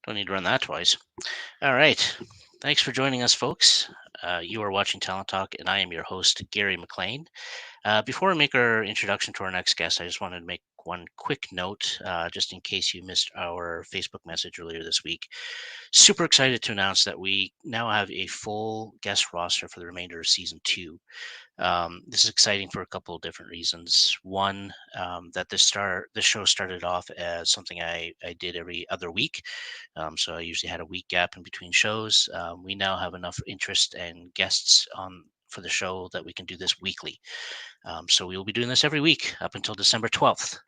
Don't need to run that twice. All right. Thanks for joining us, folks. You are watching Talent Talk, and I am your host, Gary McLean. Before we make our introduction to our next guest, I just wanted to make one quick note, just in case you missed our Facebook message earlier this week. Super excited to announce that we now have a full guest roster for the remainder of season two. This is exciting for a couple of different reasons. One, that the show started off as something I did every other week. So I usually had a week gap in between shows. We now have enough interest and guests on for the show that we can do this weekly. So we will be doing this every week up until December 12th,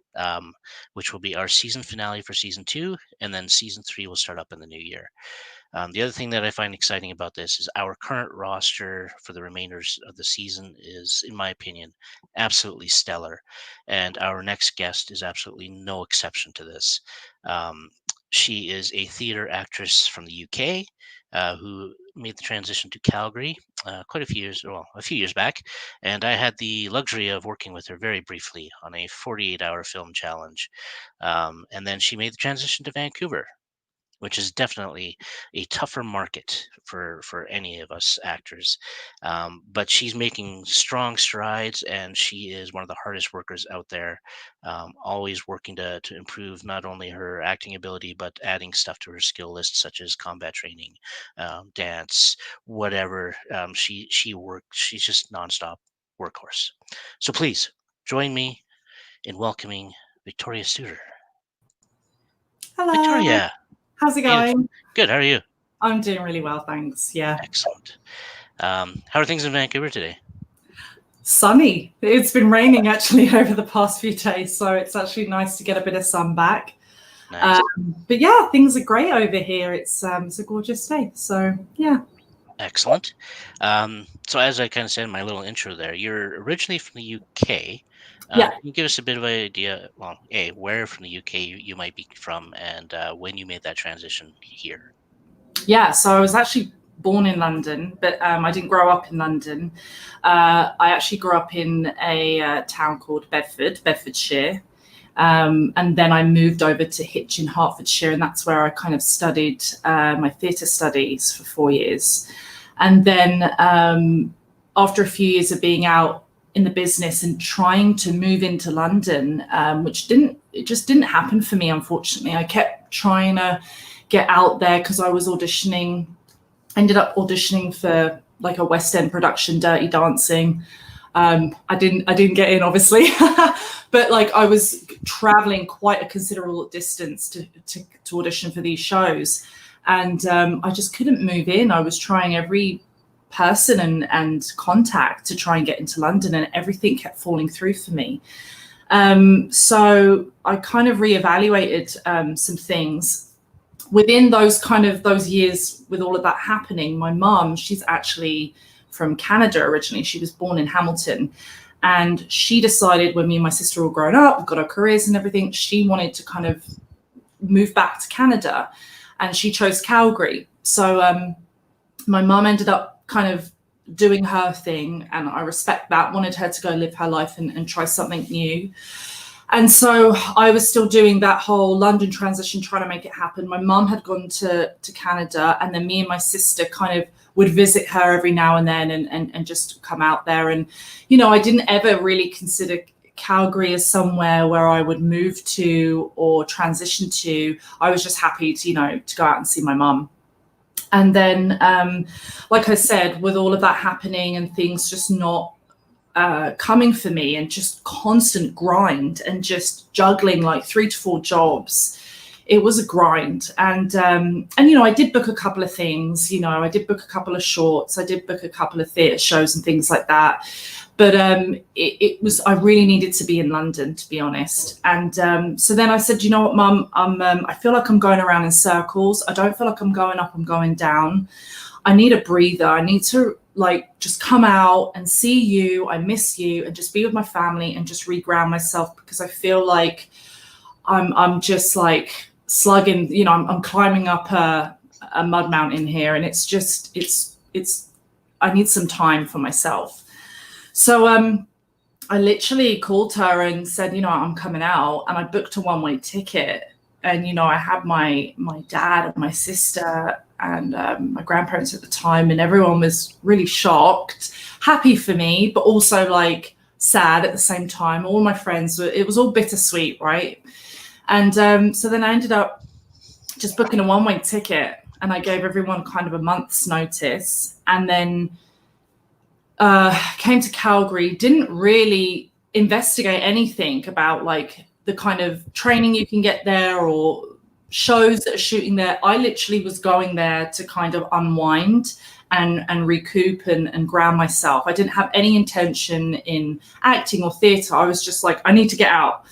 which will be our season finale for season two, and then season three will start up in the new year. The other thing that I find exciting about this is our current roster for the remainders of the season is, in my opinion, absolutely stellar. And our next guest is absolutely no exception to this. She is a theater actress from the UK who made the transition to Calgary quite a few years back. And I had the luxury of working with her very briefly on a 48-hour film challenge. And then she made the transition to Vancouver, which is definitely a tougher market for any of us actors. But she's making strong strides, and she is one of the hardest workers out there, always working to improve not only her acting ability, but adding stuff to her skill list, such as combat training, dance, whatever. She's just nonstop workhorse. So please join me in welcoming Victoria Souter. Hello. Victoria. How's it going? Good. How are you? I'm doing really well, thanks. Yeah. Excellent. How are things in Vancouver today? Sunny. It's been raining actually over the past few days, so it's actually nice to get a bit of sun back. Nice. But yeah, things are great over here. It's a gorgeous day. So yeah. Excellent. So as I kind of said in my little intro there, you're originally from the UK. Yeah. Can you give us a bit of an idea, well, where from the UK you might be from, and when you made that transition here? Yeah, so I was actually born in London, but I didn't grow up in London. I actually grew up in a town called Bedfordshire. And then I moved over to Hitchin, Hertfordshire, and that's where I kind of studied my theatre studies for 4 years. And then after a few years of being out in the business and trying to move into London, it just didn't happen for me, unfortunately. I kept trying to get out there because I was ended up auditioning for like a West End production, Dirty Dancing. I didn't get in, obviously, but like I was traveling quite a considerable distance to audition for these shows, and I just couldn't move in. I was trying every person and contact to try and get into London, and everything kept falling through for me. So I kind of reevaluated some things. Within those years, with all of that happening, my mum, she's actually from Canada originally. She was born in Hamilton, and she decided when me and my sister were all grown up, got our careers and everything, she wanted to kind of move back to Canada, and she chose Calgary. So my mum ended up kind of doing her thing, and I respect that, wanted her to go live her life and try something new. And so I was still doing that whole London transition, trying to make it happen. My mum had gone to Canada, and then me and my sister kind of would visit her every now and then and just come out there. And, you know, I didn't ever really consider Calgary as somewhere where I would move to or transition to. I was just happy to, to go out and see my mum. And then, like I said, with all of that happening and things just not coming for me, and just constant grind and just juggling like 3 to 4 jobs, it was a grind. And I did book a couple of things. I did book a couple of shorts. I did book a couple of theatre shows and things like that. But it was, I really needed to be in London, to be honest. And so then I said, you know what, Mum, I feel like I'm going around in circles. I don't feel like I'm going up, I'm going down. I need a breather. I need to just come out and see you. I miss you, and just be with my family and just reground myself, because I feel like I'm just like slugging, I'm climbing up a mud mountain here, and it's I need some time for myself. So I literally called her and said, I'm coming out, and I booked a one-way ticket. And, you know, I had my dad and my sister and my grandparents at the time, and everyone was really shocked, happy for me, but also like sad at the same time. All my friends were, it was all bittersweet, right? And so then I ended up just booking a one-way ticket, and I gave everyone kind of a month's notice, and then came to Calgary. Didn't really investigate anything about like the kind of training you can get there or shows that are shooting there. I literally was going there to kind of unwind and recoup and ground myself. I didn't have any intention in acting or theatre. I was just like, I need to get out.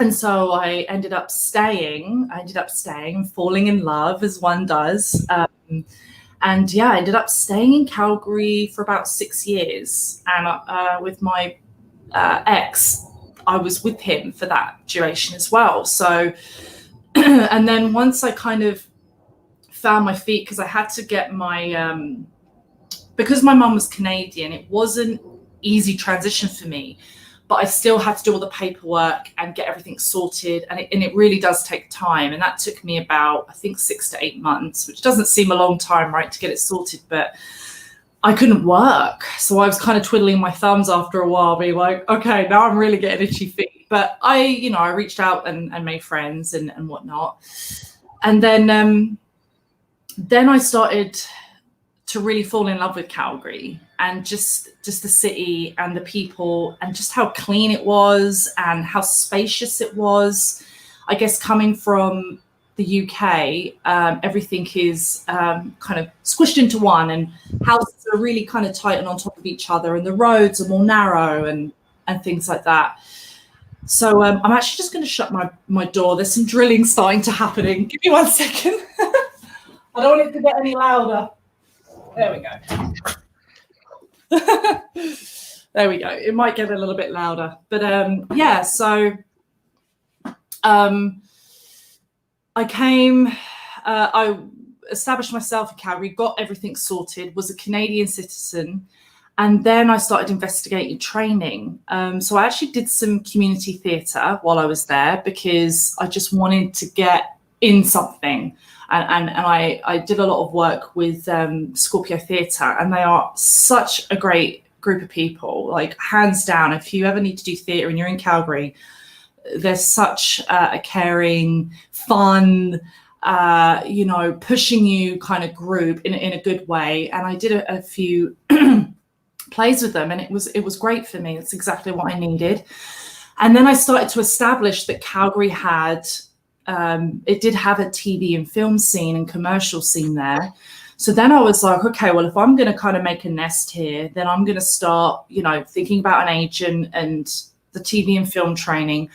And so I ended up staying, falling in love as one does. And yeah, I ended up staying in Calgary for about 6 years. And with my ex, I was with him for that duration as well. So, and then once I kind of found my feet, because I had to get my, because my mum was Canadian, it wasn't easy transition for me, but I still had to do all the paperwork and get everything sorted. And it really does take time. And that took me about, I think, 6 to 8 months, which doesn't seem a long time, right, to get it sorted. But I couldn't work. So I was kind of twiddling my thumbs after a while, being like, okay, now I'm really getting itchy feet. But I reached out and made friends and whatnot. And then I started to really fall in love with Calgary, and just the city and the people, and just how clean it was and how spacious it was. I guess coming from the UK, everything is kind of squished into one, and houses are really kind of tight and on top of each other, and the roads are more narrow and things like that. So I'm actually just going to shut my door. There's some drilling starting to happen. Give me 1 second. I don't want it to get any louder. There we go. There we go. It might get a little bit louder, but yeah. So I came. I established myself in Calgary, got everything sorted, was a Canadian citizen, and then I started investigating training. So I actually did some community theatre while I was there, because I just wanted to get in something. And I did a lot of work with Scorpio Theatre, and they are such a great group of people. Like, hands down, if you ever need to do theatre and you're in Calgary, there's such a caring, fun, pushing you kind of group in a good way. And I did a few plays with them, and it was great for me. It's exactly what I needed. And then I started to establish that Calgary had. It did have a TV and film scene and commercial scene there. So then I was like, okay, well, if I'm going to kind of make a nest here, then I'm going to start, thinking about an agent and the TV and film training.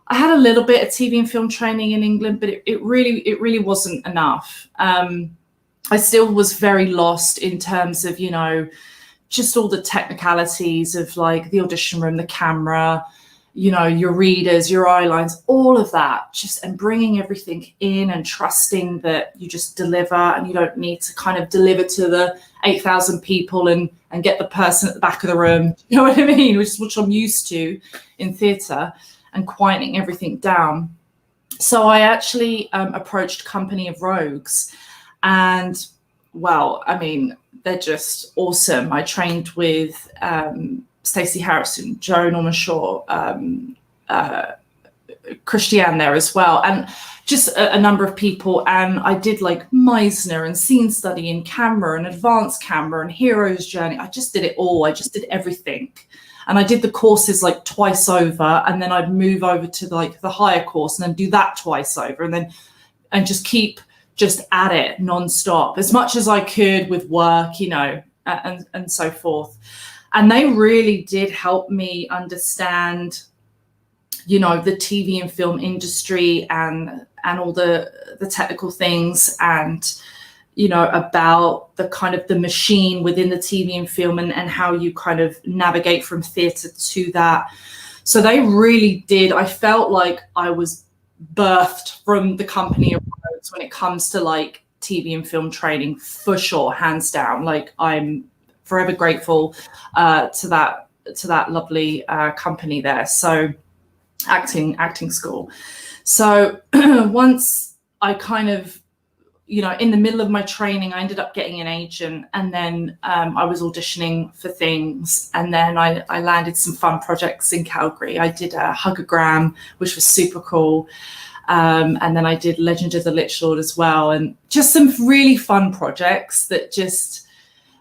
I had a little bit of TV and film training in England, but it really wasn't enough. I still was very lost in terms of, just all the technicalities of like the audition room, the camera, your readers, your eye lines, all of that, and bringing everything in and trusting that you just deliver, and you don't need to kind of deliver to the 8,000 people and get the person at the back of the room, you know what I mean, which I'm used to in theatre, and quieting everything down. So I actually approached Company of Rogues, and well, I mean, they're just awesome. I trained with Stacey Harrison, Joe Norman Shaw, Christiane there as well, and just a number of people. And I did like Meisner and scene study and camera and advanced camera and hero's journey. I just did it all. I just did everything. And I did the courses like twice over, and then I'd move over to like the higher course and then do that twice over, and just keep just at it nonstop as much as I could with work, and so forth. And they really did help me understand, the TV and film industry and all the technical things, and, about the kind of the machine within the TV and film, and how you kind of navigate from theatre to that. So they really did. I felt like I was birthed from the Company of Rogues when it comes to like TV and film training, for sure, hands down. Like, I'm forever grateful to that lovely company there. So acting school. So once I kind of, in the middle of my training, I ended up getting an agent, and then I was auditioning for things, and then I landed some fun projects in Calgary. I did a Hugogram, which was super cool. And then I did Legend of the Lich Lord as well, and just some really fun projects that just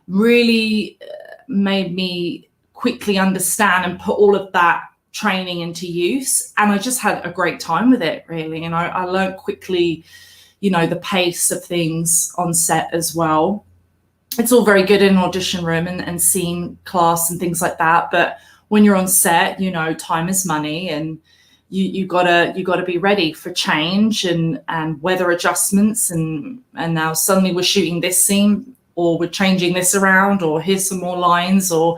really made me quickly understand and put all of that training into use. And I just had a great time with it, really. And I learned quickly, the pace of things on set as well. It's all very good in an audition room and scene class and things like that. But when you're on set, time is money, and you gotta be ready for change and weather adjustments. And now suddenly we're shooting this scene, or we're changing this around, or here's some more lines, so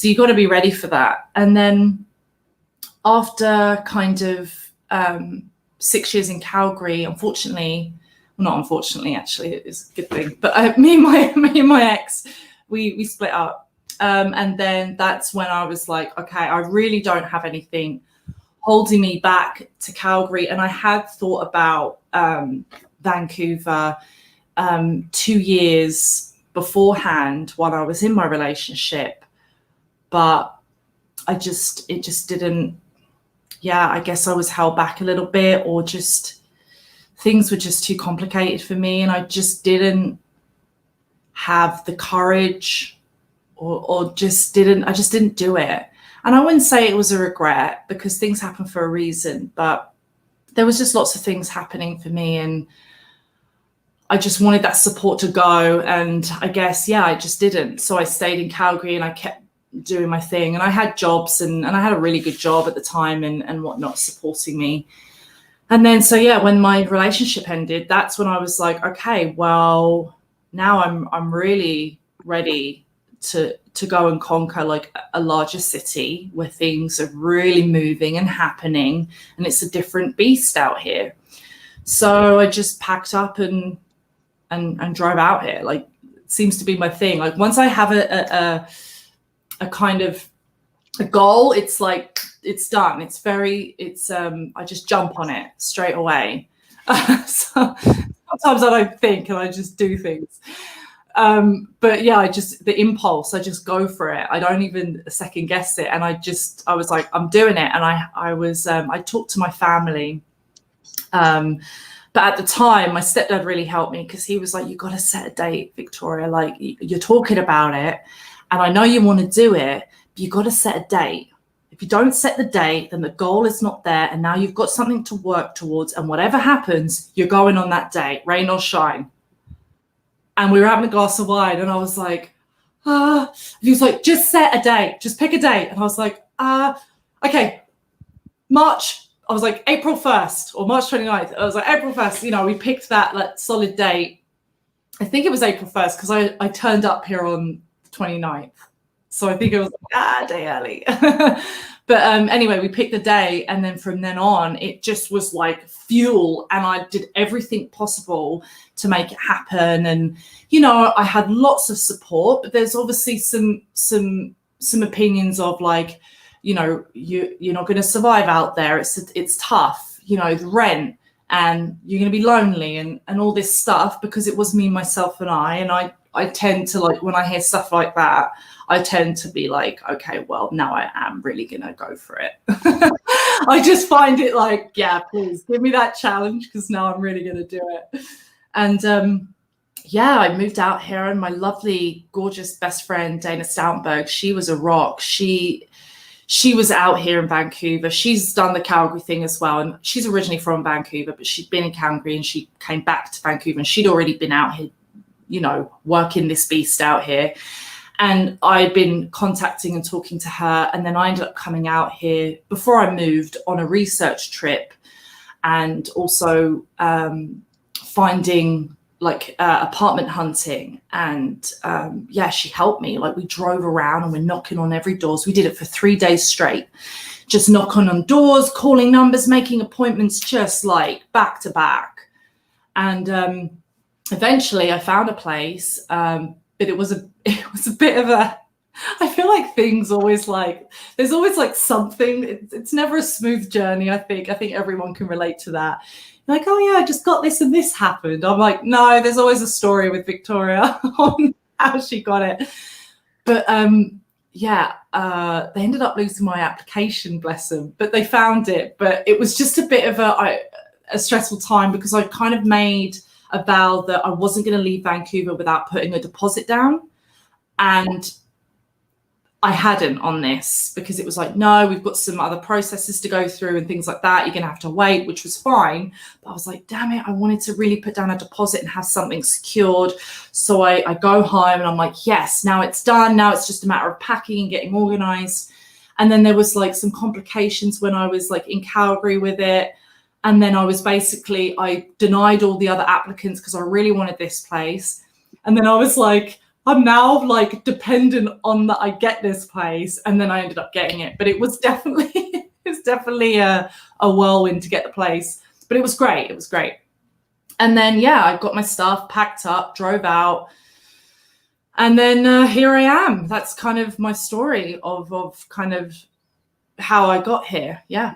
you got to be ready for that. And then after kind of 6 years in Calgary, unfortunately, well, not unfortunately, actually, it's a good thing, but me and my ex, we split up. And then that's when I was like, okay, I really don't have anything holding me back to Calgary. And I had thought about Vancouver 2 years beforehand while I was in my relationship, but it just didn't. Yeah, I guess I was held back a little bit, or just things were just too complicated for me, and I just didn't have the courage, or just didn't do it. And I wouldn't say it was a regret, because things happen for a reason, but there was just lots of things happening for me, and I just wanted that support to go. And I guess, I just didn't. So I stayed in Calgary and I kept doing my thing, and I had jobs, and I had a really good job at the time and whatnot, supporting me. And then, when my relationship ended, that's when I was like, okay, well, now I'm really ready to go and conquer like a larger city where things are really moving and happening, and it's a different beast out here. So I just packed up and drove out here. Like, it seems to be my thing. Like, once I have a kind of a goal, it's like, it's done. I just jump on it straight away. So sometimes I don't think, and I just do things. But the impulse, I just go for it. I don't even second guess it. And I was like, I'm doing it. And I talked to my family. But at the time, my stepdad really helped me, because he was like, you got to set a date, Victoria. Like, you're talking about it, and I know you want to do it, but you got to set a date. If you don't set the date, then the goal is not there. And now you've got something to work towards. And whatever happens, you're going on that date, rain or shine. And we were having a glass of wine, and I was like, he was like, just set a date, just pick a date. And I was like, okay, March. I was like, April 1st or March 29th. I was like, April 1st, we picked that like solid date. I think it was April 1st, because I turned up here on the 29th. So I think it was a day early. But anyway, we picked the day, and then from then on, it just was like fuel, and I did everything possible to make it happen. And, I had lots of support, but there's obviously some opinions of like, you're not going to survive out there. It's tough, the rent, and you're going to be lonely and all this stuff, because it was me, myself, and I tend to, like, when I hear stuff like that, I tend to be like, okay, well, now I am really going to go for it. I just find it like, yeah, please give me that challenge, because now I'm really going to do it. And I moved out here, and my lovely, gorgeous best friend, Dana Stoutenberg, she was a rock. She was out here in Vancouver. She's done the Calgary thing as well. And she's originally from Vancouver, but she'd been in Calgary, and she came back to Vancouver, and she'd already been out here, working this beast out here. And I'd been contacting and talking to her. And then I ended up coming out here before I moved on a research trip, and also finding like apartment hunting. And she helped me. Like, we drove around and we're knocking on every door. So we did it for 3 days straight, just knocking on doors, calling numbers, making appointments, just like back to back. And eventually I found a place, but it was a bit of I feel like things always like there's always like something. It's never a smooth journey. I think everyone can relate to that. Like, oh yeah, I just got this and this happened. I'm like, no, there's always a story with Victoria on how she got it. But yeah, they ended up losing my application, bless them. But they found it. But it was just a bit of a stressful time because I kind of made a vow that I wasn't going to leave Vancouver without putting a deposit down. And I hadn't on this because it was like, no, we've got some other processes to go through and things like that. You're going to have to wait, which was fine. But I was like, damn it, I wanted to really put down a deposit and have something secured. So I go home and I'm like, yes, now it's done. Now it's just a matter of packing and getting organized. And then there was like some complications when I was like in Calgary with it. And then I denied all the other applicants because I really wanted this place. And then I was like, I'm now like dependent on that I get this place, and then I ended up getting it. But it was definitely a whirlwind to get the place. But it was great. It was great. And then yeah, I got my stuff packed up, drove out, and then here I am. That's kind of my story of kind of how I got here. Yeah.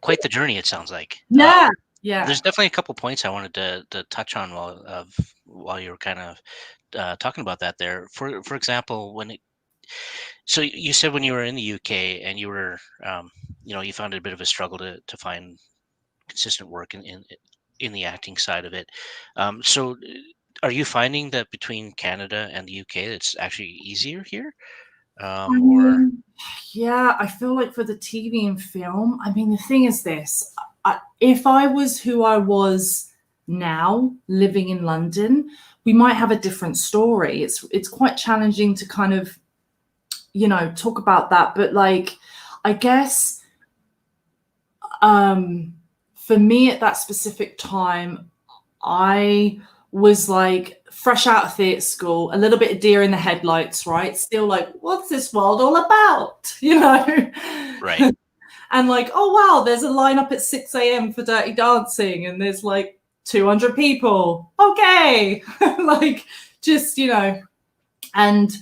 Quite the journey, it sounds like. Yeah. Yeah. There's definitely a couple points I wanted to touch on while you were kind of talking about that there. For example, so you said when you were in the UK and you were, you found it a bit of a struggle to find consistent work in the acting side of it. So are you finding that between Canada and the UK, it's actually easier here? Or yeah, I feel like for the TV and film, I mean, the thing is this, if I was who I was now living in London, we might have a different story. It's quite challenging to kind of, talk about that. But like, I guess for me at that specific time, I was like fresh out of theatre school, a little bit of deer in the headlights, right? Still like, what's this world all about? right. And like, oh wow, there's a lineup at 6 a.m. for Dirty Dancing, and there's like 200 people. Okay, like just and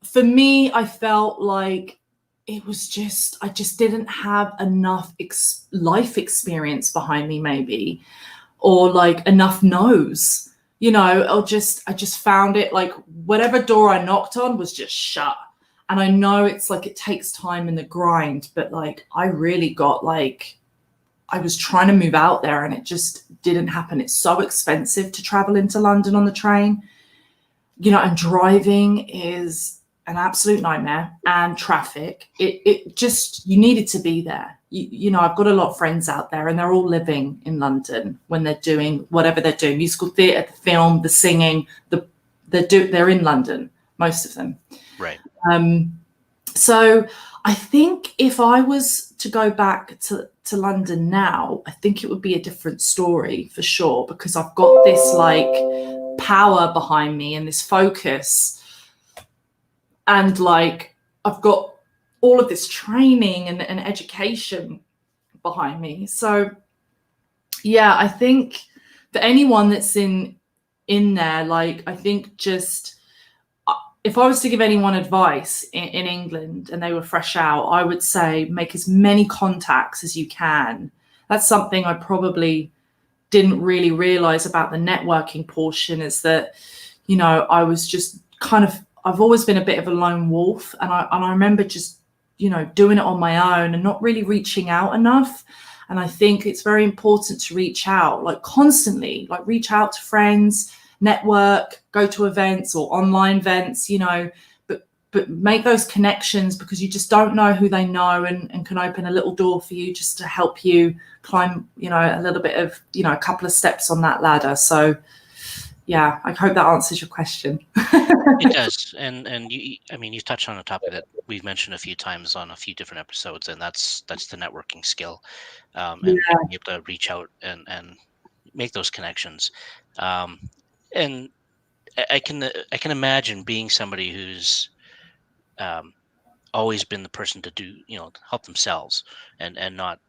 for me, I felt like it was just I just didn't have enough life experience behind me, maybe, or like enough no's, or I just found it like whatever door I knocked on was just shut. And I know it's like it takes time in the grind, but like I really got like I was trying to move out there and it just didn't happen. It's so expensive to travel into London on the train, and driving is an absolute nightmare, and traffic. It just, you needed to be there. I've got a lot of friends out there and they're all living in London when they're doing whatever they're doing, musical theatre, the film, the singing, they're in London, most of them. Right. So I think if I was to go back to London now, I think it would be a different story for sure, because I've got this like power behind me and this focus, and like I've got all of this training and education behind me. So yeah, I think for anyone that's in there, like I think just if I was to give anyone advice in England and they were fresh out, I would say make as many contacts as you can. That's something I probably didn't really realize about the networking portion, is that, I was just kind of, I've always been a bit of a lone wolf. And I remember just, doing it on my own and not really reaching out enough. And I think it's very important to reach out, like constantly, like reach out to friends, network, go to events or online events, but make those connections, because you just don't know who they know, and can open a little door for you just to help you climb, a little bit of, a couple of steps on that ladder. So yeah, I hope that answers your question. It does. And you touched on a topic that we've mentioned a few times on a few different episodes, and that's the networking skill, and being able to reach out and make those connections. And I can imagine being somebody who's always been the person to do, help themselves and not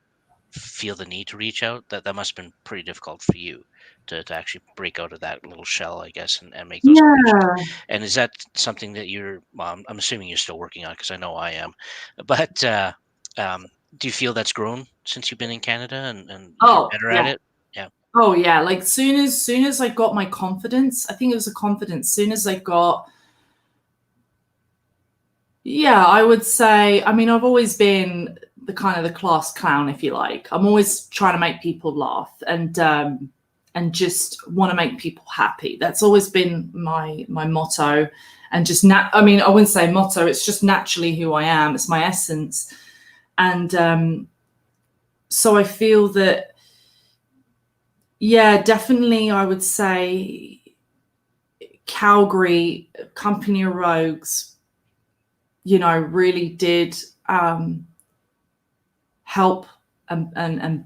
feel the need to reach out? That must have been pretty difficult for you to actually break out of that little shell, I guess, and make those connections. Yeah. And is that something that I'm assuming you're still working on, because I know I am, but um, do you feel that's grown since you've been in Canada and you're Oh, better at yeah. it? Yeah. Oh, yeah. Like soon as I got my confidence, I think it was a confidence. Soon as I got, yeah, I would say, I mean, I've always been the kind of the class clown, if you like. I'm always trying to make people laugh and just want to make people happy. That's always been my motto. And just I mean, I wouldn't say motto, it's just naturally who I am. It's my essence. And so I feel that, yeah, definitely I would say Calgary, Company of Rogues, you know, really did help and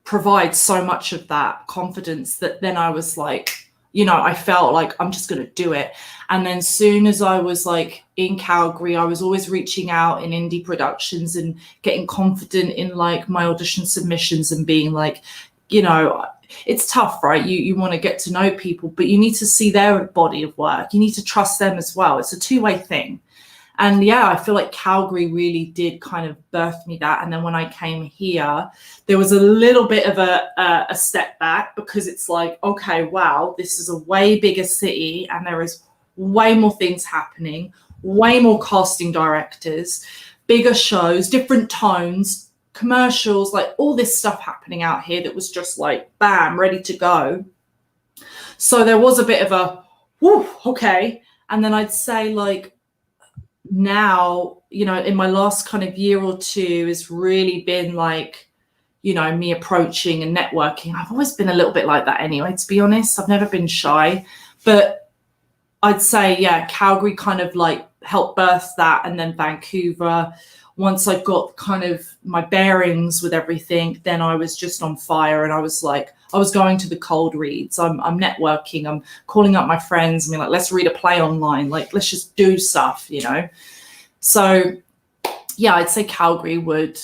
provide so much of that confidence that then I was like, you know, I felt like I'm just going to do it. And then soon as I was like in Calgary, I was always reaching out in indie productions and getting confident in like my audition submissions and being like, you know, it's tough, right? You want to get to know people, but you need to see their body of work. You need to trust them as well. It's a two-way thing. And yeah, I feel like Calgary really did kind of birth me that. And then when I came here, there was a little bit of a step back, because it's like, okay, wow, this is a way bigger city and there is way more things happening, way more casting directors, bigger shows, different tones, commercials, like all this stuff happening out here that was just like, bam, ready to go. So there was a bit of a, whoo, okay. And then I'd say like, now, you know, in my last kind of year or two has really been like, you know, me approaching and networking. I've always been a little bit like that anyway, to be honest. I've never been shy, but I'd say, yeah, Calgary kind of like helped birth that. And then Vancouver, once I got kind of my bearings with everything, then I was just on fire. And I was like, I was going to the cold reads. I'm networking. I'm calling up my friends. I mean, like, let's read a play online. Like, let's just do stuff, you know? So yeah, I'd say Calgary would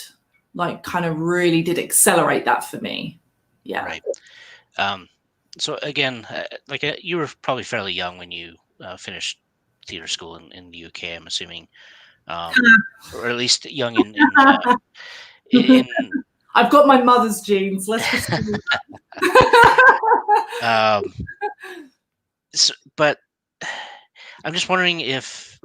like kind of really did accelerate that for me. Yeah. Right. So again, you were probably fairly young when you finished theater school in the UK, I'm assuming, or at least young in I've got my mother's genes. Let's just. But I'm just wondering if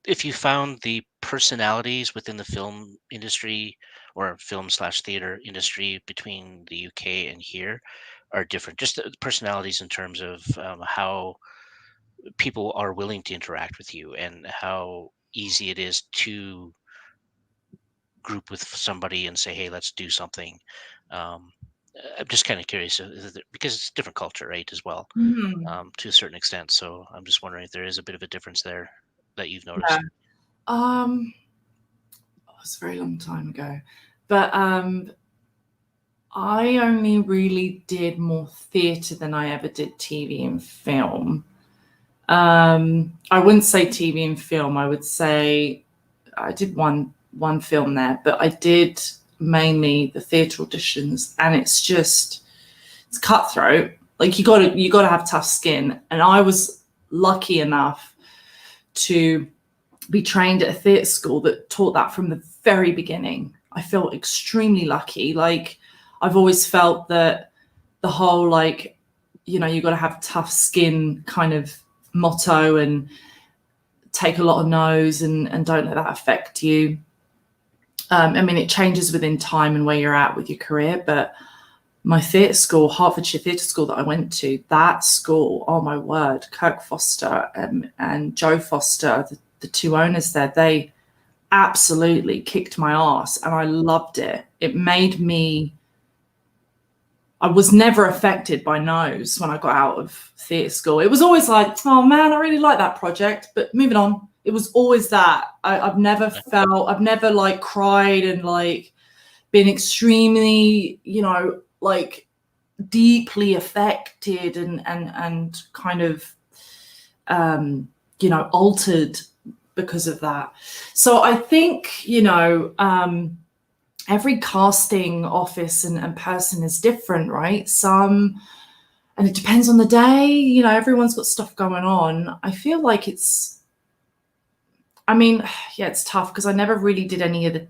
you found the personalities within the film industry or film/theater industry between the UK and here are different. Just the personalities in terms of how people are willing to interact with you and how easy it is to group with somebody and say, "Hey, let's do something." Um, I'm just kind of curious because it's a different culture, right, as well, to a certain extent. So I'm just wondering if there is a bit of a difference there that you've noticed. Yeah. It was a very long time ago, but I only really did more theatre than I ever did TV and film. I wouldn't say TV and film. I would say I did one film there, but I did mainly the theatre auditions, and it's cutthroat. Like you gotta have tough skin, and I was lucky enough to be trained at a theatre school that taught that from the very beginning. I feel extremely lucky. Like I've always felt that the whole like, you know, you got to have tough skin kind of motto and take a lot of no's and don't let that affect you. I mean, it changes within time and where you're at with your career, but my theatre school, Hertfordshire Theatre School that I went to, that school, oh my word, Kirk Foster and Joe Foster, the two owners there, they absolutely kicked my ass and I loved it. It made me, I was never affected by no's when I got out of theatre school. It was always like, oh man, I really like that project, but moving on. It was always that. I've never like cried and like been extremely, you know, like deeply affected and kind of, you know, altered because of that. So I think, you know, every casting office and person is different, right? And it depends on the day, you know, everyone's got stuff going on. I feel like it's tough because I never really did any of the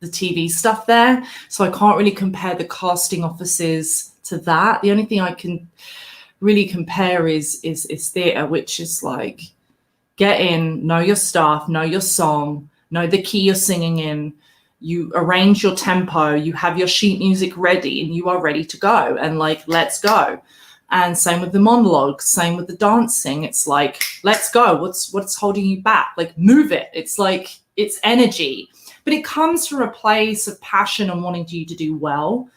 TV stuff there. So I can't really compare the casting offices to that. The only thing I can really compare is theatre, which is like, get in, know your stuff, know your song, know the key you're singing in, you arrange your tempo, you have your sheet music ready, and you are ready to go, and like, let's go. And same with the monologues, same with the dancing. It's like, let's go. What's holding you back? Like, move it. It's like, it's energy. But it comes from a place of passion and wanting you to do well.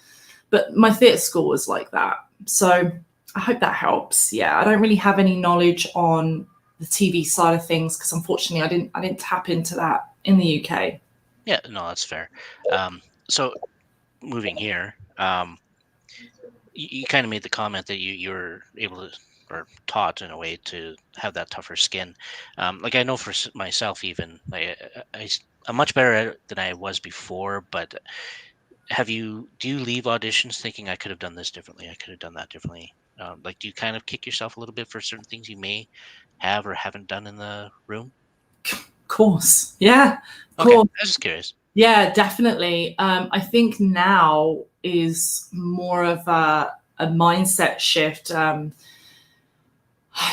But my theatre school was like that. So I hope that helps. Yeah, I don't really have any knowledge on the TV side of things because unfortunately I didn't tap into that in the UK. Yeah, no, that's fair. So moving here, you kind of made the comment that you're able to, or taught in a way, to have that tougher skin. Like, I know for myself, even I'm much better at it than I was before. But do you leave auditions thinking I could have done this differently? I could have done that differently. Like, do you kind of kick yourself a little bit for certain things you may have or haven't done in the room? Of course. Yeah. Of Okay, I course. was just curious. Yeah, definitely. I think now is more of a mindset shift.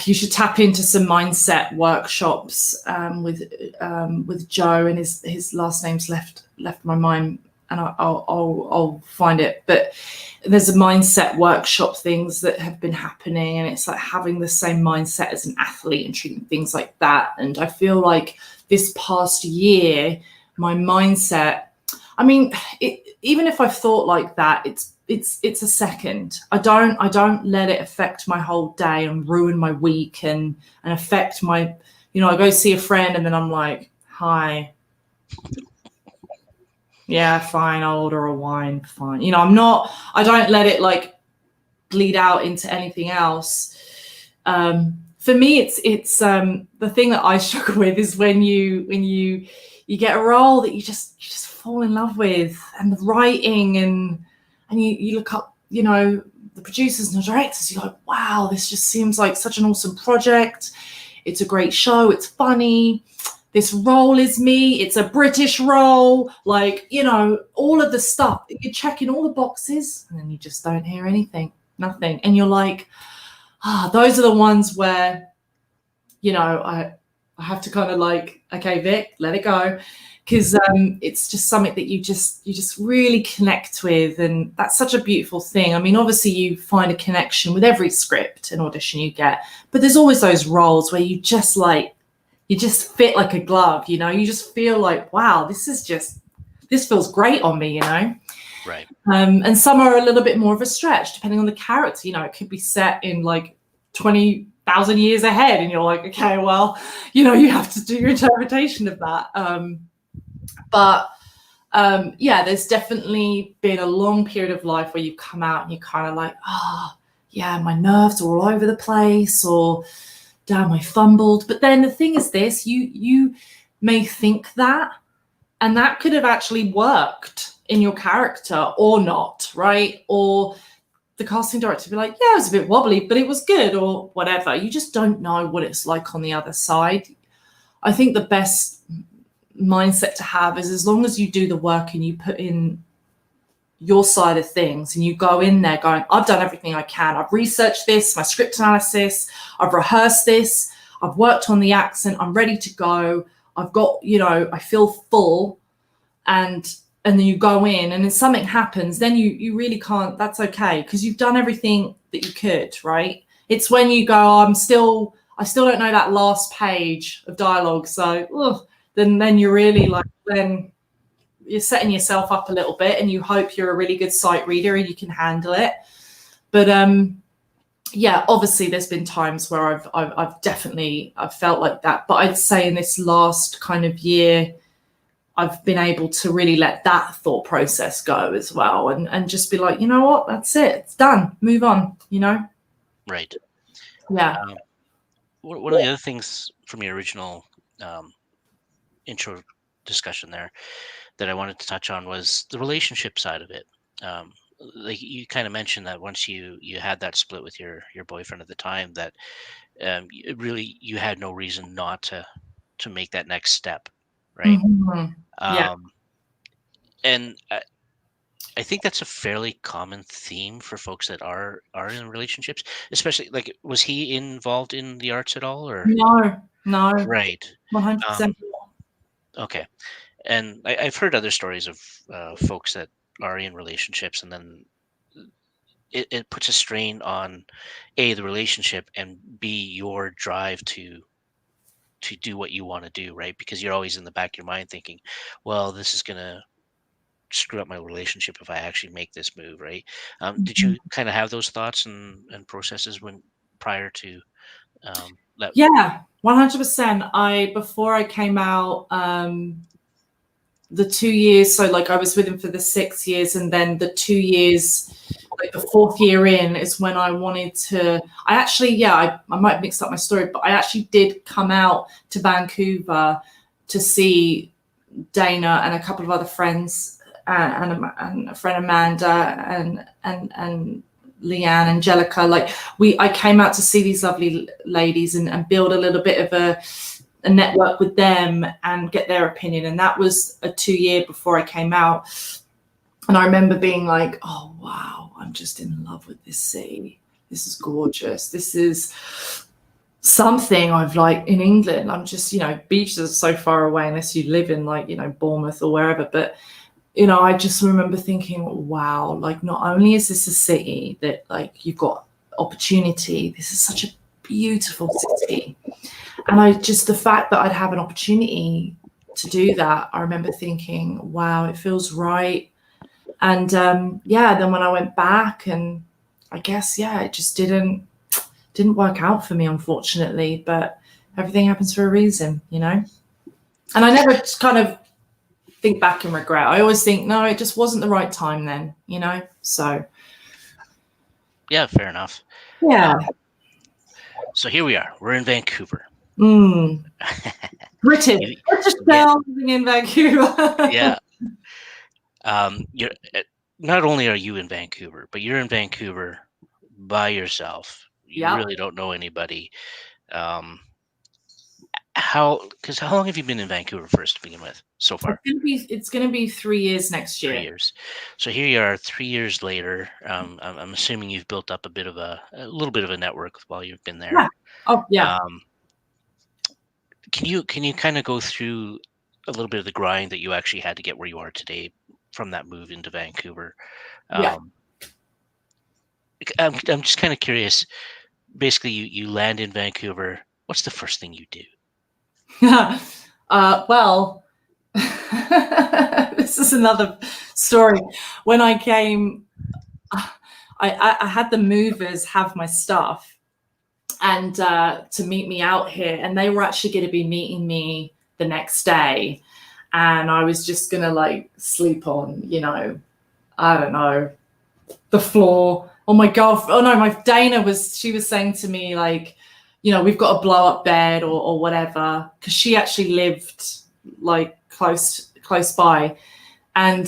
You should tap into some mindset workshops with Joe, and his last name's left my mind, and I'll find it. But there's a mindset workshop things that have been happening, and it's like having the same mindset as an athlete and treating things like that. And I feel like this past year, my mindset, I mean, even if I've thought like that, it's a second. I don't let it affect my whole day and ruin my week and affect my, you know, I go see a friend and then I'm like, hi. Yeah, fine, I'll order a wine, fine. You know, I don't let it like bleed out into anything else. For me, it's the thing that I struggle with is when you get a role that you just fall in love with, and the writing, and you look up, you know, the producers and the directors, you're like, wow, this just seems like such an awesome project. It's a great show, it's funny. This role is me, it's a British role, like, you know, all of the stuff. You're checking all the boxes and then you just don't hear anything, nothing. And you're like, those are the ones where, you know, I have to kind of like, okay, Vic, let it go. Because it's just something that you just really connect with, and that's such a beautiful thing. I mean, obviously you find a connection with every script and audition you get, but there's always those roles where you just fit like a glove, you know. You just feel like, wow, this feels great on me, you know. Right. And some are a little bit more of a stretch depending on the character. You know, it could be set in like 20,000 years ahead, and you're like, okay, well, you know, you have to do your interpretation of that. But yeah, there's definitely been a long period of life where you come out and you're kind of like, yeah, my nerves are all over the place, or damn, I fumbled. But then the thing is this, you may think that, and that could have actually worked in your character or not, right? Or the casting director be like, yeah, it was a bit wobbly, but it was good, or whatever. You just don't know what it's like on the other side. I think the best mindset to have is, as long as you do the work and you put in your side of things and you go in there going, I've done everything I can. I've researched this, my script analysis, I've rehearsed this, I've worked on the accent, I'm ready to go. I've got, you know, I feel full, and then you go in and then something happens, then you really can't, that's okay, because you've done everything that you could, right? It's when you go, I still don't know that last page of dialogue, so then you're really like, then you're setting yourself up a little bit, and you hope you're a really good sight reader and you can handle it. But yeah, obviously there's been times where I've definitely felt like that, but I'd say in this last kind of year, I've been able to really let that thought process go as well, and just be like, you know what, that's it, it's done, move on, you know. Right. Yeah. One of the other things from your original intro discussion there, that I wanted to touch on was the relationship side of it. Like you kind of mentioned that once you had that split with your boyfriend at the time, that really you had no reason not to make that next step, right? Mhm. Yeah. Um, and I think that's a fairly common theme for folks that are in relationships, especially like was he involved in the arts at all, or No, no, right? Um, 100%. okay, and I've heard other stories of folks that are in relationships, and then it puts a strain on a the relationship, and b your drive to do what you want to do, right? Because you're always in the back of your mind thinking, well, this is gonna screw up my relationship if I actually make this move, right? Did Mhm. you kind of have those thoughts and processes when prior to that? Yeah, 100%. Before I came out, the 2 years, so like I was with him for the 6 years, and then the 2 years, like the fourth year in, is when I wanted to. I actually, yeah, I might have mixed up my story, but I actually did come out to Vancouver to see Dana and a couple of other friends, and a friend Amanda and Leanne, Angelica. Like I came out to see these lovely ladies and build a little bit of a network with them and get their opinion. And that was a 2 year before I came out. And I remember being like, oh wow, I'm just in love with this city. This is gorgeous. This is something I've like in England. I'm just, beaches are so far away unless you live in like, Bournemouth or wherever. But, I just remember thinking, wow, like not only is this a city that like you've got opportunity, this is such a beautiful city. And the fact that I'd have an opportunity to do that, I remember thinking, wow, it feels right. And then when I went back, and I guess, it just didn't work out for me, unfortunately, but everything happens for a reason, And I never just kind of think back and regret. I always think, no, it just wasn't the right time then, So Yeah, fair enough. yeah. So here we are. We're in Vancouver. British Yeah, girl living in Vancouver. yeah. You're not only are you in Vancouver, but you're in Vancouver by yourself. You Yeah. really don't know anybody. Um, how long have you been in Vancouver first to begin with so far? It's gonna be 3 years next 3 year. years. So here you are 3 years later. I'm assuming you've built up a little bit of a network while you've been there. Yeah. Oh yeah. Um, can you kind of go through a little bit of the grind that you actually had to get where you are today from that move into Vancouver? Yeah. I'm just kind of curious. Basically, you land in Vancouver. What's the first thing you do? Well, this is another story. When I came, I had the movers have my stuff and to meet me out here, and they were actually going to be meeting me the next day, and I was just gonna like sleep on, I don't know, the floor. Oh my god! Oh no, my Dana she was saying to me like, we've got a blow up bed or whatever, because she actually lived like close by. And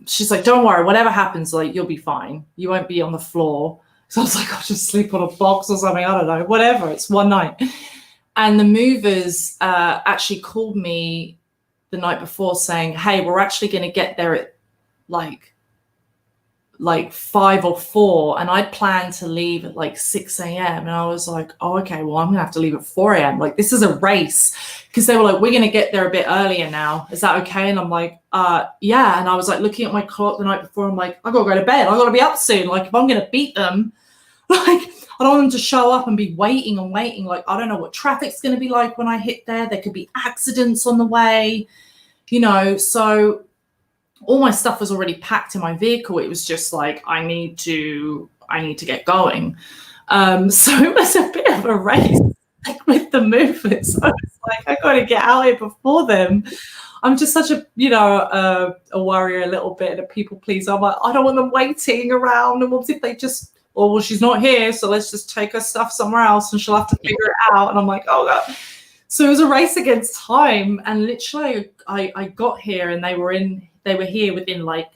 she's like, don't worry, whatever happens, like you'll be fine. You won't be on the floor. So I was like, I'll just sleep on a box or something. I don't know, whatever. It's one night. And the movers actually called me the night before saying, hey, we're actually going to get there at like 5 or 4, and I'd planned to leave at like 6 a.m. And I was like, oh, okay, well, I'm gonna have to leave at 4 a.m. Like, this is a race, because they were like, we're gonna get there a bit earlier now. Is that okay? And I'm like, yeah. And I was like looking at my clock the night before. I'm like, I gotta go to bed. I gotta be up soon. Like, if I'm gonna beat them, like, I don't want them to show up and be waiting and waiting. Like, I don't know what traffic's gonna be like when I hit there. There could be accidents on the way, so all my stuff was already packed in my vehicle. It was just like, I need to get going. So it was a bit of a race, like, with the movers. I was like, I got to get out here before them. I'm just such a, a worrier a little bit, and a people pleaser. I'm like, I don't want them waiting around. And what if they just, well, she's not here, so let's just take her stuff somewhere else and she'll have to figure it out. And I'm like, oh God. So it was a race against time, and literally I got here and they were here within like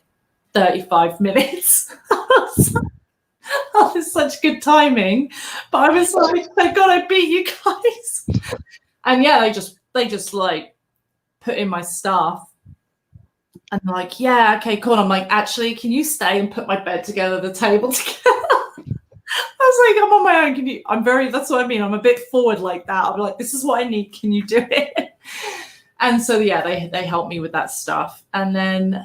35 minutes. Oh, it's such good timing. But I was like, thank God I beat you guys. And yeah, they just like put in my stuff. And they're like, yeah, okay, cool. And I'm like, actually, can you stay and put my bed together, the table together? I was like, I'm on my own. That's what I mean. I'm a bit forward like that. I'm like, this is what I need. Can you do it? And so, yeah, they helped me with that stuff. And then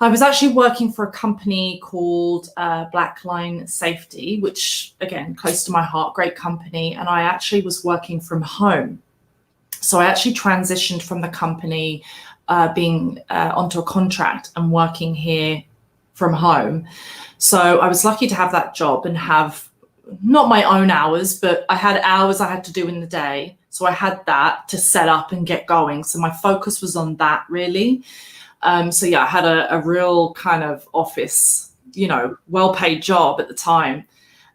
I was actually working for a company called Black Line Safety, which, again, close to my heart, great company. And I actually was working from home. So I actually transitioned from the company being onto a contract and working here from home. So I was lucky to have that job and have not my own hours, but I had hours I had to do in the day. So I had that to set up and get going. So my focus was on that, really. So yeah, I had a real kind of office, well-paid job at the time.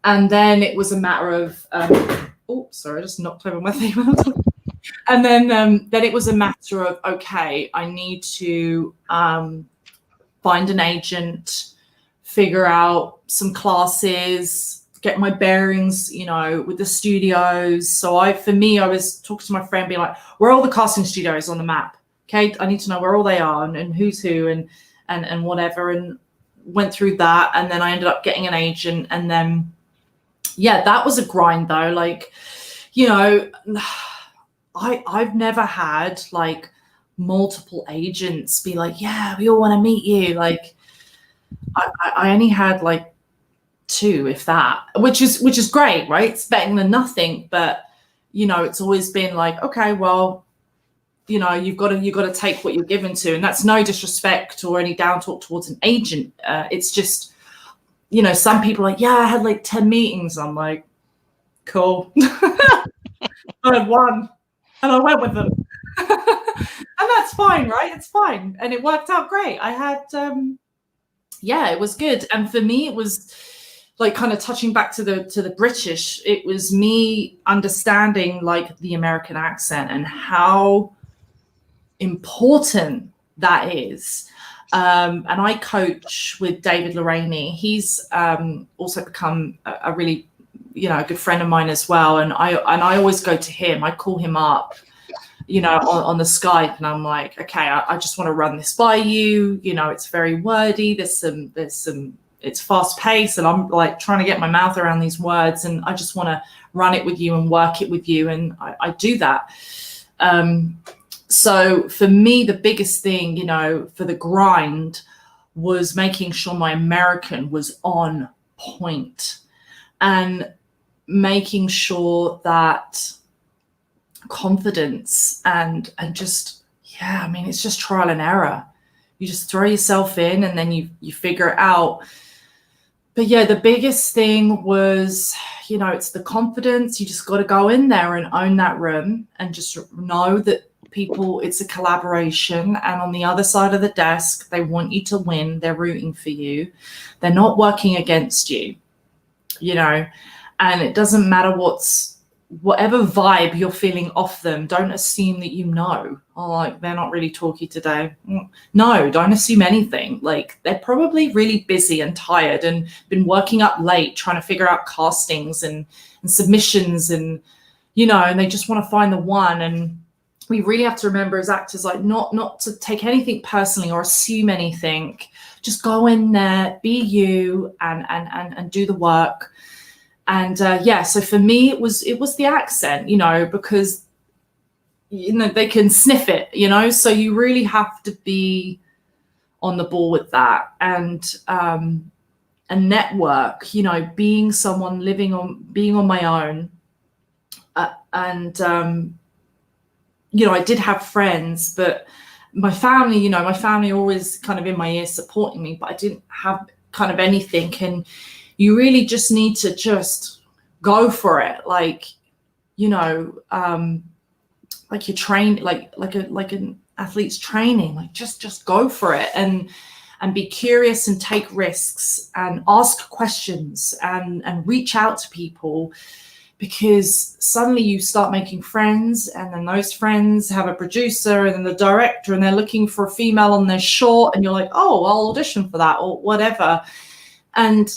And then it was a matter of, oh, sorry, I just knocked over my thing. And then it was a matter of, okay, I need to find an agent, figure out some classes, get my bearings, with the studios. So for me, I was talking to my friend, being like, where are all the casting studios on the map? Okay, I need to know where all they are and who's who and whatever, and went through that. And then I ended up getting an agent. And then, yeah, that was a grind though. Like, I've never had like multiple agents be like, yeah, we all want to meet you. Like I only had like 2, if that, which is great, right? It's better than nothing. But it's always been like, okay, well, you've got to take what you're given to. And that's no disrespect or any down talk towards an agent. It's just, some people are like, yeah, I had like 10 meetings. I'm like, cool. I had 1 and I went with them. And that's fine, right? It's fine. And it worked out great. I had, it was good. And for me, it was like kind of touching back to the British. It was me understanding like the American accent and how important that is. And I coach with David Lorraine. He's also become a really, a good friend of mine as well. And I always go to him. I call him up, on the Skype, and I'm like, okay, I just want to run this by you. It's very wordy. There's some, it's fast paced, and I'm like trying to get my mouth around these words, and I just want to run it with you and work it with you. And I do that. So for me, the biggest thing, for the grind was making sure my American was on point and making sure that confidence and just, it's just trial and error. You just throw yourself in and then you figure it out. But yeah, the biggest thing was, it's the confidence. You just got to go in there and own that room and just know that people, it's a collaboration, and on the other side of the desk, they want you to win. They're rooting for you. They're not working against you, and it doesn't matter whatever vibe you're feeling off them. Don't assume that like they're not really talky today. No, don't assume anything. Like they're probably really busy and tired and been working up late trying to figure out castings and submissions and and they just want to find the one. And we really have to remember as actors, like not to take anything personally or assume anything. Just go in there, be you, and do the work. And so for me, it was the accent, because they can sniff it, so you really have to be on the ball with that. And network, being someone being on my own, I did have friends, but my family always kind of in my ear supporting me, but I didn't have kind of anything. And you really just need to just go for it. Like, like you're trained, like an athlete's training, like just go for it and be curious and take risks and ask questions and reach out to people. because suddenly you start making friends, and then those friends have a producer and then the director, and they're looking for a female on their short, and you're like, oh, I'll audition for that or whatever. And,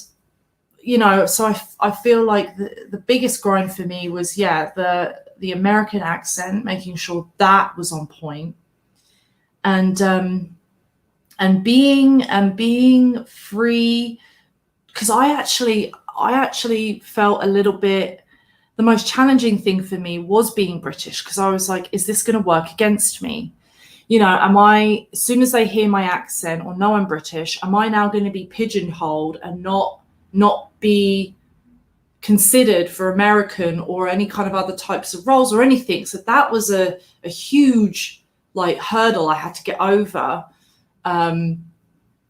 you know, so I feel like the biggest grind for me was, the American accent, making sure that was on point. And being free, because I actually felt a little bit, the most challenging thing for me was being British, because I was like, is this going to work against me? You know, as soon as they hear my accent or know I'm British, am I now going to be pigeonholed and not be considered for American or any kind of other types of roles or anything? So that was a huge like hurdle I had to get over. And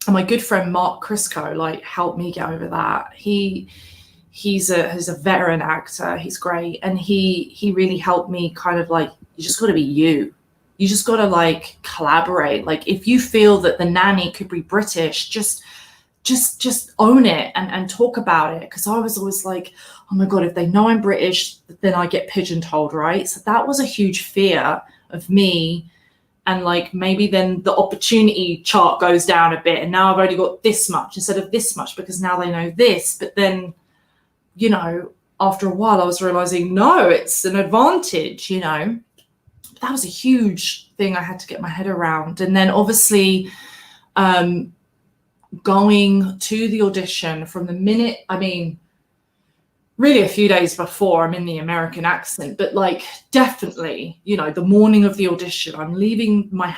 my good friend Mark Crisco like helped me get over that. He's a veteran actor. He's great. And he really helped me kind of like, you just got to be you. You just got to like collaborate. Like if you feel that the nanny could be British, just own it and talk about it. Because I was always like, oh my God, if they know I'm British, then I get pigeonholed, right? So that was a huge fear of me. And like maybe then the opportunity chart goes down a bit, and now I've only got this much instead of this much because now they know this. But then, you know, after a while I was realizing, no, it's an advantage, you know. That was a huge thing I had to get my head around. And then obviously going to the audition from the minute, I mean, really a few days before, I'm in the American accent, but like definitely, you know, the morning of the audition, I'm leaving my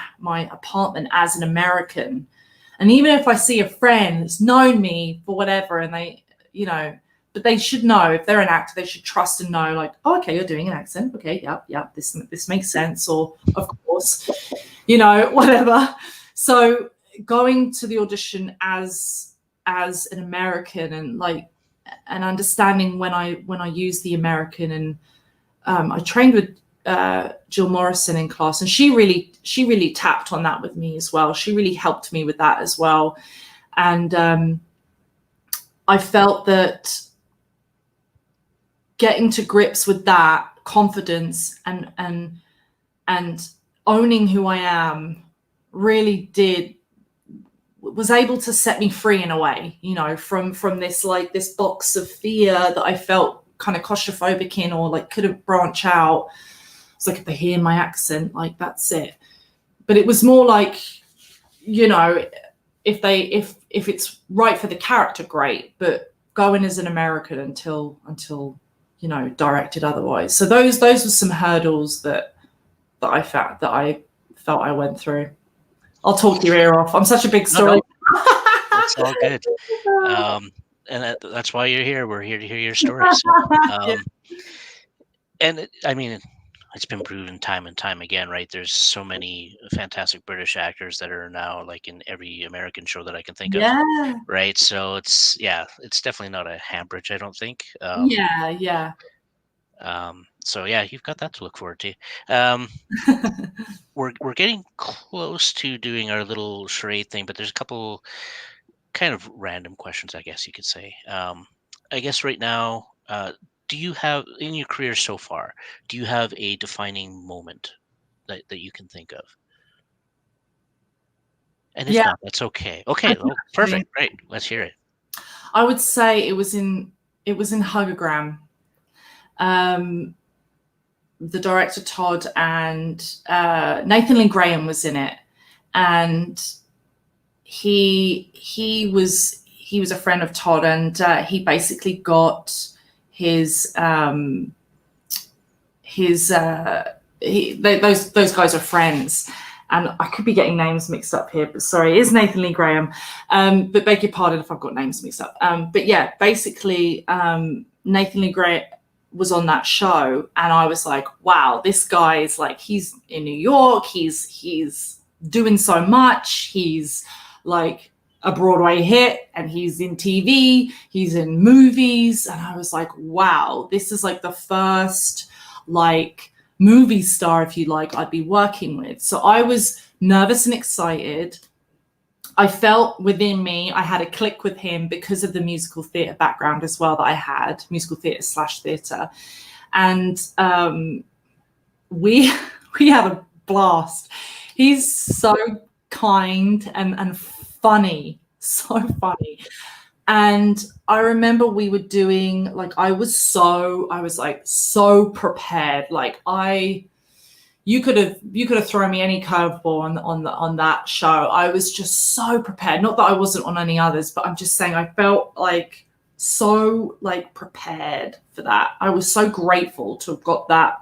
apartment as an American. And even if I see a friend that's known me for whatever, and they, you know, but they should know, if they're an actor, they should trust and know like, oh, okay, you're doing an accent. Okay, yep, this makes sense. Or of course, you know, whatever. So going to the audition as an American, and like, and understanding when I use the American, and I trained with Jill Morrison in class, and she really tapped on that with me as well. She really helped me with that as well. And I felt that getting to grips with that confidence and owning who I am really was able to set me free in a way, you know, from this like this box of fear that I felt kind of claustrophobic in, or like couldn't branch out. It's like, if they hear my accent, like that's it. But it was more like, you know, if it's right for the character, great, but going as an American until you know, directed otherwise. So those were some hurdles that I felt I went through. I'll talk your ear off. I'm such a big story. No. It's all good. And that's why you're here. We're here to hear your story. So, Yeah. And I mean, it's been proven time and time again, right? There's so many fantastic British actors that are now like in every American show that I can think of, right? So it's definitely not a handbridge, I don't think. So yeah, you've got that to look forward to. We're getting close to doing our little charade thing, but there's a couple kind of random questions, I guess you could say. I guess right now, do you have, in your career so far, do you have a defining moment that you can think of? And if not, that's okay. Okay, well, perfect. Great. Let's hear it. I would say it was in Hugogram. The director Todd and Nathan Lee Graham was in it, and he was a friend of Todd, and he basically got those guys are friends, and I could be getting names mixed up here, but sorry, it is Nathan Lee Graham, but beg your pardon if I've got names mixed up. But yeah, basically Nathan Lee Graham was on that show, and I was like, wow, this guy is like, he's in New York, he's doing so much, he's like a Broadway hit, and he's in TV, he's in movies. And I was like, wow, this is like the first like movie star, if you like, I'd be working with. So I was nervous and excited. I felt within me, I had a click with him because of the musical theatre background as well that I had, musical theatre/theatre. And we had a blast. He's so kind and funny, so funny. And I remember we were doing, like, I was like so prepared. Like you could have thrown me any curveball on that show. I was just so prepared. Not that I wasn't on any others, but I'm just saying I felt like so like prepared for that. I was so grateful to have got that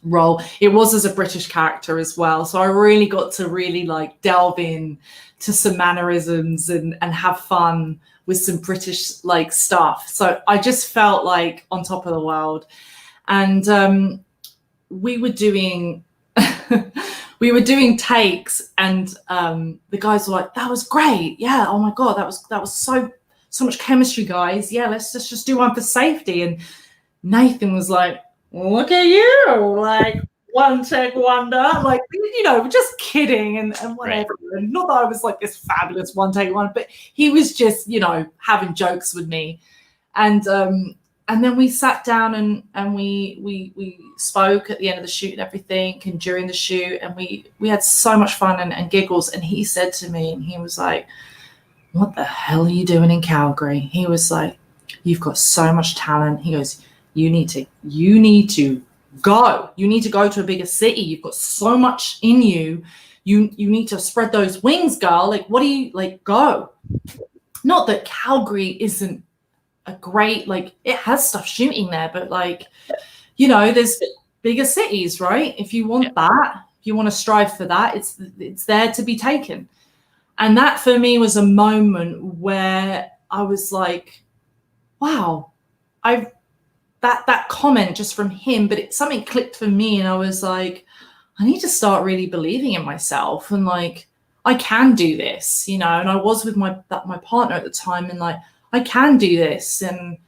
role. It was as a British character as well, so I really got to really like delve in to some mannerisms and have fun with some British like stuff. So I just felt like on top of the world. And we were doing takes, and the guys were like, that was great, yeah, oh my god, that was so much chemistry, guys, yeah, let's just do one for safety. And Nathan was like, look at you, like one take wonder, like, you know, just kidding and whatever. Right. And not that I was like this fabulous one take one, but he was just, you know, having jokes with me. And then we sat down and we spoke at the end of the shoot and everything, and during the shoot, and we had so much fun and giggles. And he said to me, and he was like, what the hell are you doing in Calgary? He was like, you've got so much talent. He goes, you need to go. You need to go to a bigger city. You've got so much in you. You need to spread those wings, girl. Like, what do you, like, go. Not that Calgary isn't a great, like, it has stuff shooting there, but like, you know, there's bigger cities, right? If you want that, if you want to strive for that, it's there to be taken. And that for me was a moment where I was like, wow, that comment just from him, but something clicked for me, and I was like, I need to start really believing in myself, and like, I can do this, you know. And I was with my partner at the time, and like, I can do this, and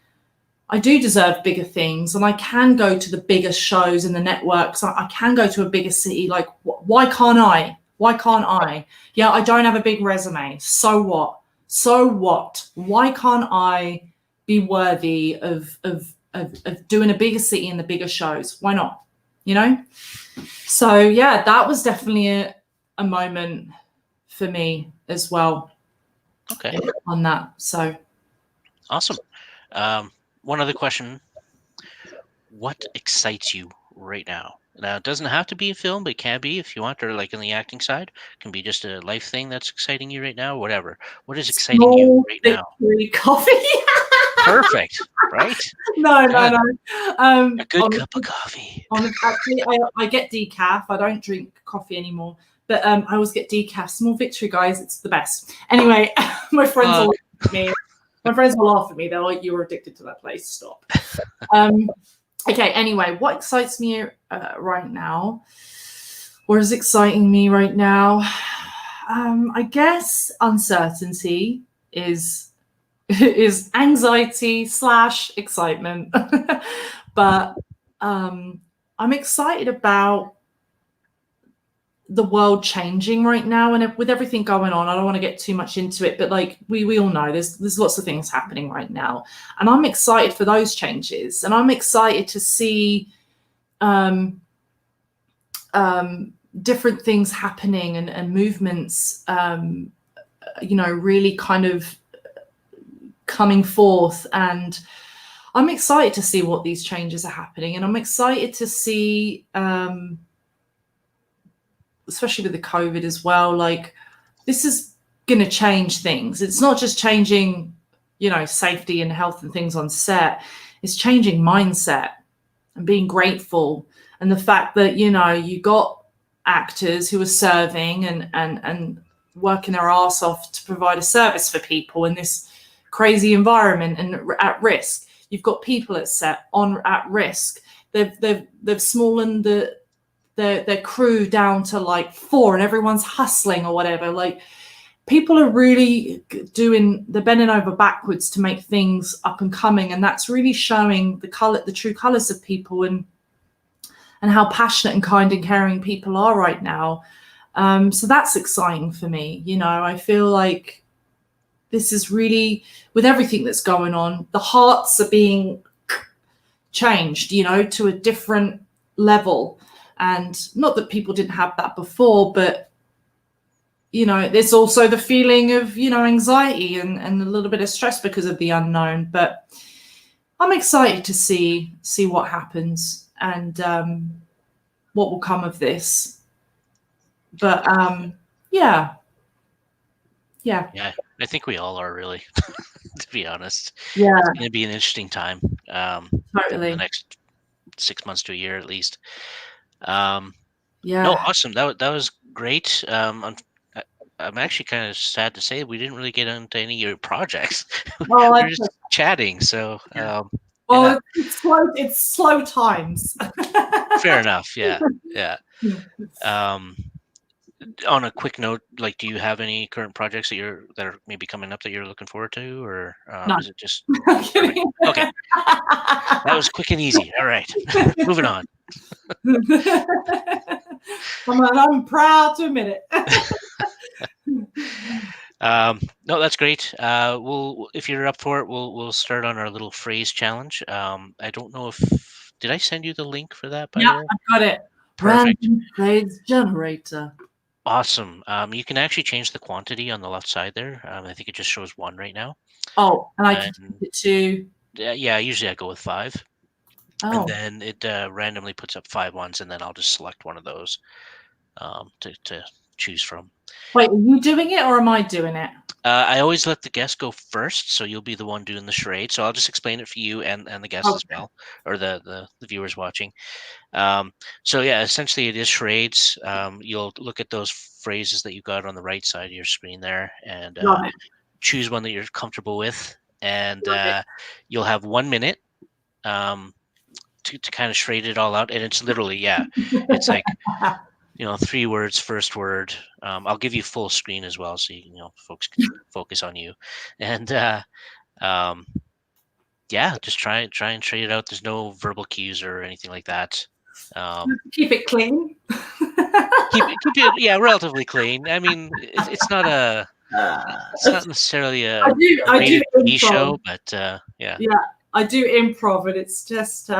I do deserve bigger things, and I can go to the bigger shows in the networks. I can go to a bigger city. Like, why can't I? Why can't I? Yeah, I don't have a big resume. So what? So what? Why can't I be worthy of doing a bigger city and the bigger shows? Why not? You know? So yeah, that was definitely a moment for me as well. Okay. On that. So awesome. One other question. What excites you right now? Now, it doesn't have to be a film, but it can be if you want, or like in the acting side. It can be just a life thing that's exciting you right now, whatever. What is exciting you right now? Coffee. Perfect, right? No. A good cup of coffee. Actually, I get decaf. I don't drink coffee anymore, but I always get decaf. Small victory, guys. It's the best. Anyway, my friends will laugh at me. My friends will laugh at me. They're like, "You're addicted to that place. Stop." Okay. Anyway, what excites me right now? What is exciting me right now? I guess uncertainty is anxiety / excitement. But I'm excited about the world changing right now, and with everything going on. I don't want to get too much into it, but like we all know there's lots of things happening right now, and I'm excited for those changes, and I'm excited to see different things happening and movements you know, really kind of coming forth. And I'm excited to see what these changes are happening, and I'm excited to see especially with the COVID as well, like, this is going to change things. It's not just changing, you know, safety and health and things on set. It's changing mindset and being grateful, and the fact that, you know, you got actors who are serving and working their ass off to provide a service for people in this crazy environment and at risk. You've got people at set at risk. They've smallened their crew down to like 4, and everyone's hustling or whatever. Like, people are really they're bending over backwards to make things up and coming, and that's really showing the true colors of people, and how passionate and kind and caring people are right now. So that's exciting for me. I feel like this is really, with everything that's going on, the hearts are being changed, to a different level. And not that people didn't have that before, but there's also the feeling of, anxiety and a little bit of stress because of the unknown. But I'm excited to see what happens and what will come of this. But yeah. Yeah, I think we all are, really, to be honest. Yeah, It's going to be an interesting time. totally. The next 6 months to a year at least. Yeah. No, awesome. That was great. I'm actually kind of sad to say we didn't really get into any of your projects. Well, We were just chatting. So, well, yeah, it's slow times. fair enough. Yeah, yeah. On a quick note, like, do you have any current projects that are maybe coming up that you're looking forward to, or No. is it just I'm perfect? kidding. Okay, that was quick and easy. All right, moving on. I'm proud to admit it. No, that's great. If you're up for it, we'll start on our little phrase challenge. I don't know if did I send you the link for that, by Yeah, the way? I've got it. Perfect. Random phrase generator. Awesome. You can actually change the quantity on the left side there. I think it just shows 1 right now. Oh, and I can And change it to. yeah, usually I go with 5, and Oh, then it randomly puts up 5 ones, and then I'll just select one of those to choose from. wait, are you doing it or am I doing it? I always let the guest go first, so you'll be the one doing the charade. So I'll just explain it for you and the guest as Okay. well, or the viewers watching. So yeah, essentially it is charades. You'll look at those phrases that you got on the right side of your screen there, and Love it. choose one that you're comfortable with, and Love it. you'll have 1 minute to kind of charade it all out. And it's literally, it's like 3 words, first word. I'll give you full screen as well, so folks can focus on you, and um, yeah, just try and trade it out. There's no verbal cues or anything like that. Keep it clean. Keep it relatively clean. I mean, it's not necessarily a I do rated TV improv. show, but yeah. Yeah, I do improv, and it's just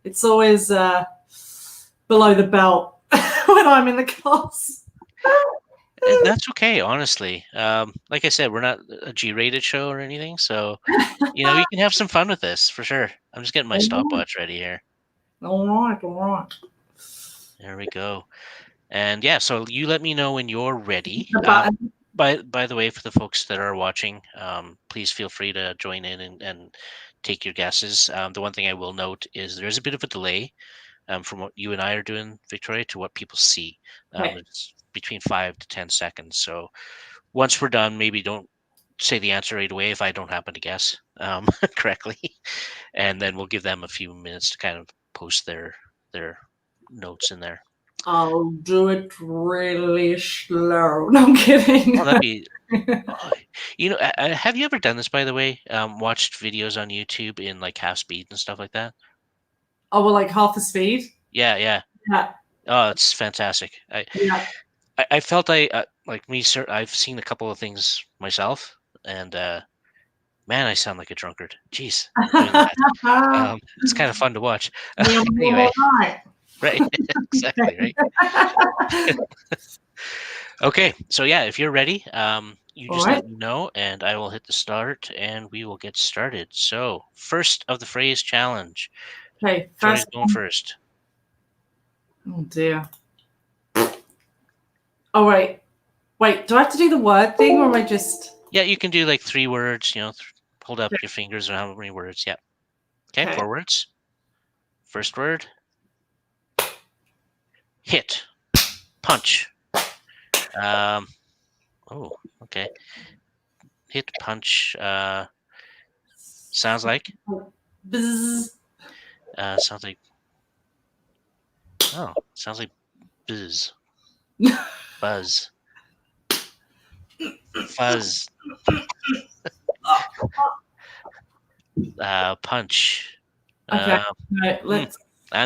it's always below the belt when I'm in the class. And that's okay, honestly. Like I said, we're not a G-rated show or anything, so you can have some fun with this for sure. I'm just getting my stopwatch ready here. All right. There we go. And yeah, so you let me know when you're ready. The button. By the way, for the folks that are watching, please feel free to join in and take your guesses. The one thing I will note is there is a bit of a delay from what you and I are doing, Victoria, to what people see. Okay. It's between 5 to 10 seconds. So once we're done, maybe don't say the answer right away if I don't happen to guess correctly, and then we'll give them a few minutes to kind of post their notes in there. I'll do it really slow. No, I'm kidding. Oh, that'd be. Have you ever done this, by the way? Watched videos on YouTube in like half speed and stuff like that? Oh, well, like half the speed. Yeah. Yeah. Oh, it's fantastic. Yeah. I felt like me, sir. I've seen a couple of things myself, and man, I sound like a drunkard. Jeez, doing that. It's kind of fun to watch. Anyway, right? Exactly, right. Okay, so yeah, if you're ready, you just let me know, and I will hit the start, and we will get started. So, first of the phrase challenge. Okay, Joy's going first. Oh dear. Oh wait, do I have to do the word thing, or am I just? Yeah, you can do like 3 words. Hold up your fingers or how many words. Yeah. Okay, 4 words. First word. Hit. Punch. Oh, okay. Hit, punch. Sounds like. Buzz. Sounds like. Oh, sounds like buzz. Buzz. Fuzz. Punch. Okay. Right, let's.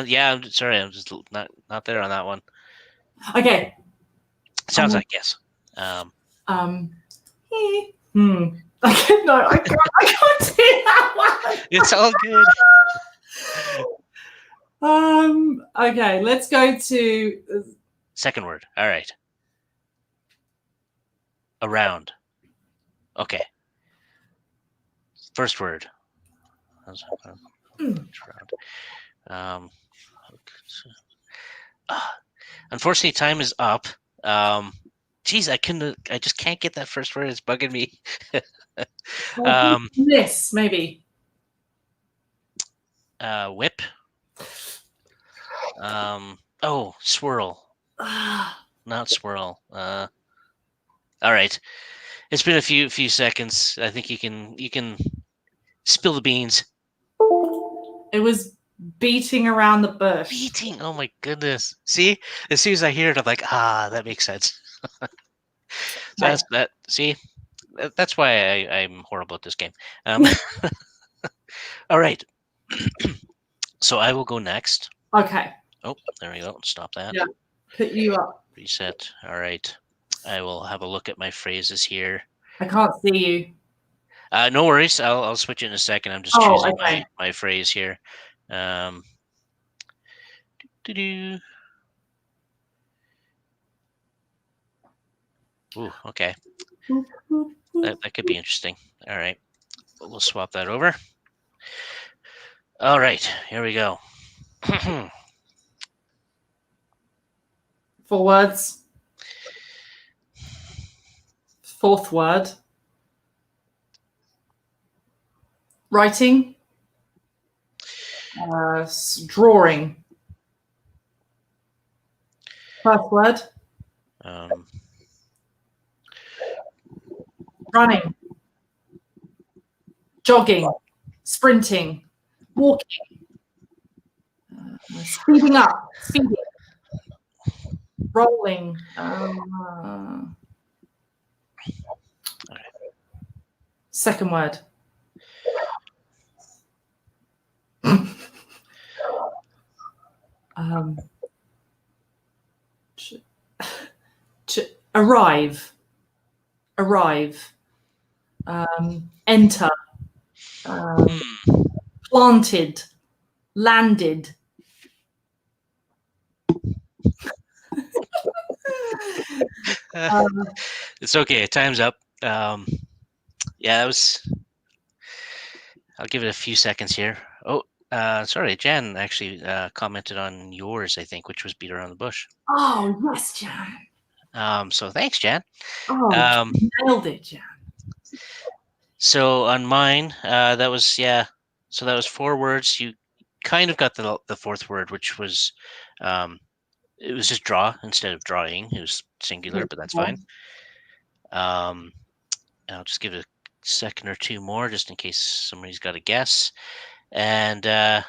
Yeah, I'm sorry. I'm just not there on that one. Okay. Sounds like yes. No, I can't do that one. It's all good. Okay, let's go to Second word. All right. Around. Okay. First word. Unfortunately, time is up. Geez, I just can't get that first word. It's bugging me. this maybe. Whip. Oh, swirl. Not swirl. All right. It's been a few seconds. I think you can spill the beans. It was beating around the bush. Beating. Oh my goodness. See, as soon as I hear it, I'm like, that makes sense. So Okay. See, that's why I'm horrible at this game. All right. So I will go next. Okay. Oh, there we go. Stop that. Yeah. Put you up. Reset. All right. I will have a look at my phrases here. I can't see you. No worries. I'll switch in a second. I'm just choosing my phrase here. Ooh, okay. That could be interesting. All right. We'll swap that over. All right. Here we go. 4 words. Fourth word. Writing. Drawing. First word. Running. Jogging. Sprinting. Walking. Speeding up. Speeding. Rolling. Second word. Arrive. Enter. Planted. Landed. It's okay. Time's up. Yeah, I'll give it a few seconds here. Oh, sorry, Jan actually commented on yours, I think, which was beat around the bush. Oh, yes, Jan. So thanks, Jan. Oh, nailed it, Jan. So on mine, that was So that was 4 words. You kind of got the fourth word, which was, it was just draw instead of drawing. It was singular, but that's fine. I'll just give it a second or two more, just in case somebody's got a guess. And other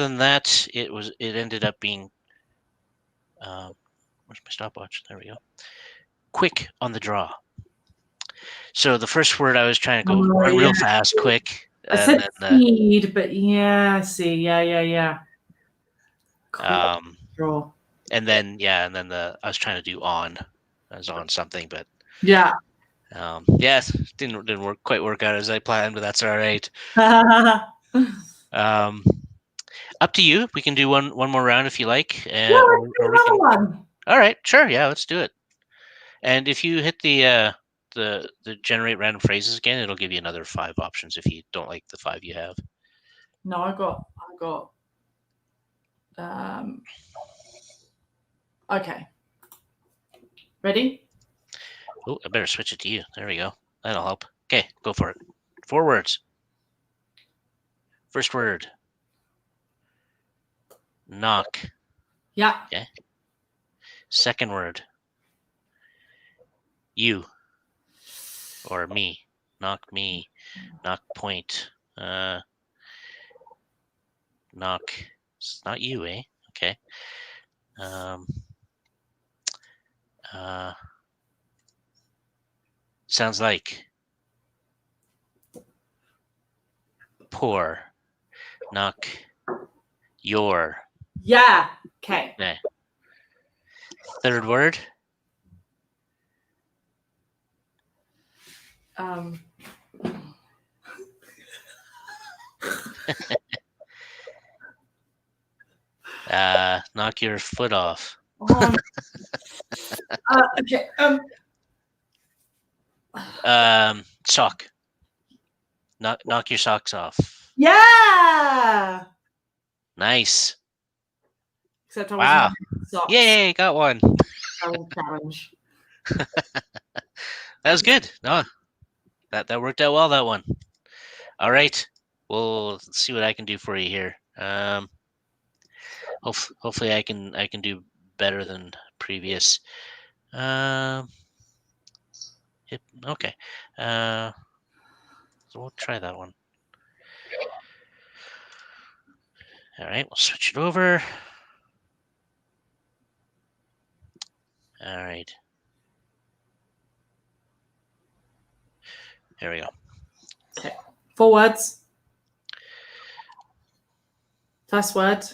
than that, it ended up being. Where's my stopwatch? There we go. Quick on the draw. So the first word I was trying to go real fast, quick. I said speed, but yeah, I see. Yeah. Draw. And then I was trying to do on. I was on something, but yeah. Didn't quite work out as I planned, but that's all right. Up to you. We can do one more round if you like. Or we can. One. All right, sure. Yeah, let's do it. And if you hit the generate random phrases again, it'll give you another 5 options if you don't like the 5 you have. No, I got. Okay. Ready? Oh, I better switch it to you. There we go. That'll help. Okay, go for it. 4 words. First word. Knock. Yeah. Okay. Second word. You. Or me. Knock me. Knock point. Knock. It's not you, eh? Okay. Sounds like. Pour. Knock. Your. Yeah. Okay. Third word. Um, Knock your foot off. oh, okay. Sock. Knock your socks off. Yeah. Nice. Except I wasn't Wow. wearing socks. Yay, got one. Challenge. That was good. No, that worked out well, that one. All right. We'll see what I can do for you here. Hopefully I can do better than previous. Okay. So we'll try that one. All right, we'll switch it over. All right. There we go. Okay. 4 words. First word.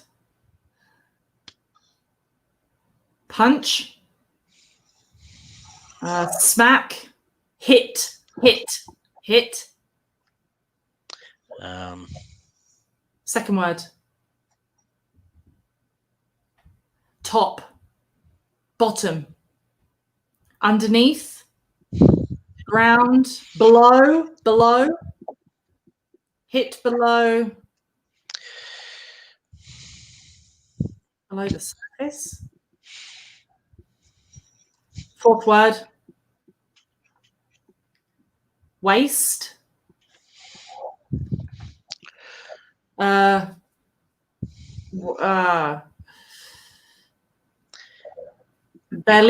Punch. Smack. Hit. Second word. Top. Bottom. Underneath. Ground. Below. Hit below. Below the surface. Fourth word. Waist. Belly.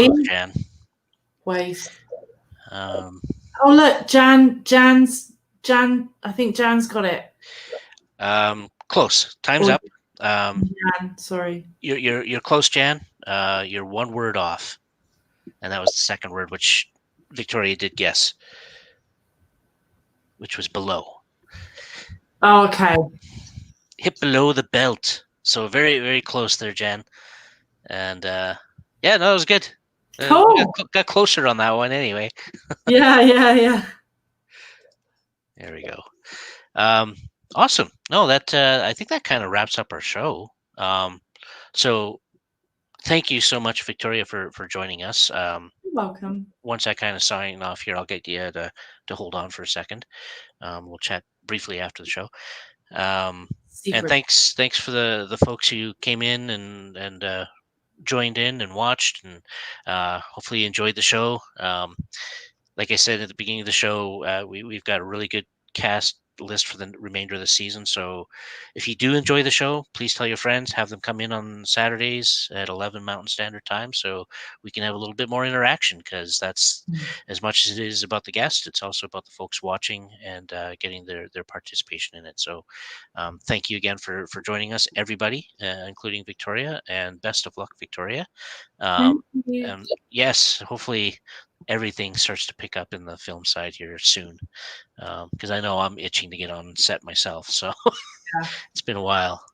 Close, Jan. Waist. Um, Oh look, Jan. I think Jan's got it. Close. Time's up. Jan, sorry. You're close, Jan. You're one word off, and that was the second word, which Victoria did guess, which was below. Oh, okay. Hit below the belt. So very, very close there, Jan. And yeah, no, that was good. Cool. Got closer on that one anyway. Yeah. There we go. Awesome. No, that I think that kind of wraps up our show. So thank you so much, Victoria, for joining us. You're welcome. Once I kind of sign off here, I'll get you to hold on for a second. We'll chat briefly after the show. And thanks for the folks who came in and joined in and watched, and hopefully you enjoyed the show. Like I said at the beginning of the show, we've got a really good cast list for the remainder of the season. So if you do enjoy the show, please tell your friends, have them come in on Saturdays at 11 Mountain Standard Time so we can have a little bit more interaction, because that's as much as it is about the guest, it's also about the folks watching and getting their participation in it. So thank you again for joining us, everybody, including Victoria, and best of luck, Victoria. Thank you. And yes, hopefully everything starts to pick up in the film side here soon, because I know I'm itching to get on set myself. So it's been a while.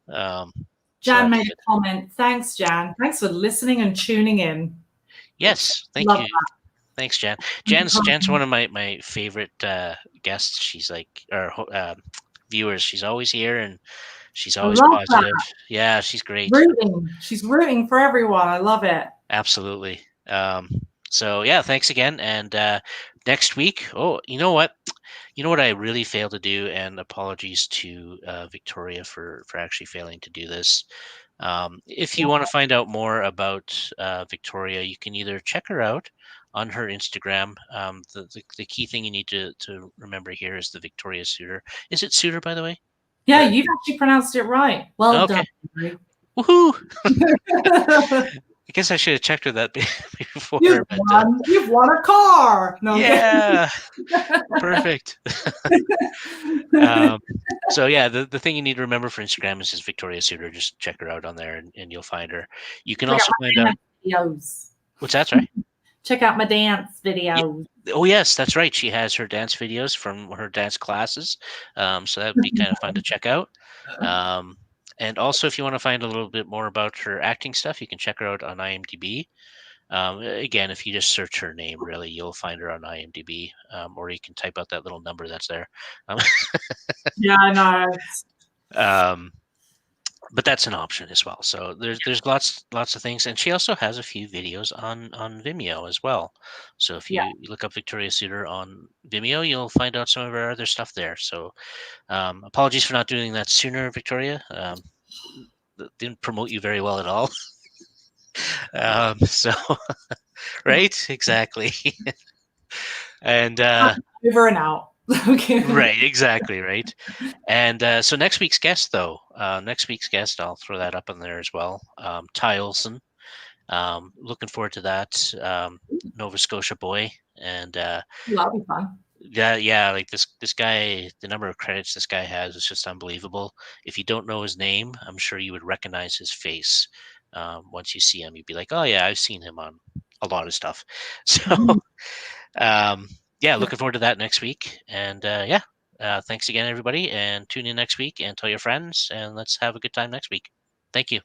Jan made a comment. Thanks, Jan. Thanks for listening and tuning in. Yes, thank you. That. Thanks, Jan. Jan's one of my favorite guests. She's like, or viewers. She's always here and she's always positive. That. Yeah, she's great. She's rooting for everyone. I love it. Absolutely. So yeah, thanks again. And next week, you know what I really failed to do, and apologies to Victoria for actually failing to do this. If you want to find out more about Victoria, you can either check her out on her Instagram. The key thing you need to remember here is the Victoria Souter. Is it Souter, by the way? Yeah, you've actually pronounced it right. Well done. Woohoo! I guess I should have checked with that before. You've won a car. No, yeah, perfect. So yeah, the thing you need to remember for Instagram is Victoria Souter. Just check her out on there, and you'll find her. You can also find out videos. What's that? Sorry. Check out my dance videos. Oh yes, that's right. She has her dance videos from her dance classes. So that would be kind of fun to check out. And also, if you want to find a little bit more about her acting stuff, you can check her out on IMDb. Again, if you just search her name, really, you'll find her on IMDb, or you can type out that little number that's there. Um, Yeah, I know. um, but that's an option as well. So there's lots of things, and she also has a few videos on Vimeo as well. So if Yeah, you look up Victoria Souter on Vimeo, you'll find out some of her other stuff there. So apologies for not doing that sooner, Victoria. Didn't promote you very well at all. So right, exactly, and over and out. Okay. right, exactly, right. And so next week's guest, though, I'll throw that up in there as well. Ty Olson. Looking forward to that. Nova Scotia boy, and That'll be fun. yeah, like this guy, the number of credits this guy has is just unbelievable. If you don't know his name, I'm sure you would recognize his face. Once you see him, you'd be like, oh yeah, I've seen him on a lot of stuff. So yeah, Yeah. looking forward to that next week. And yeah, thanks again, everybody, and tune in next week and tell your friends, and let's have a good time next week. Thank you.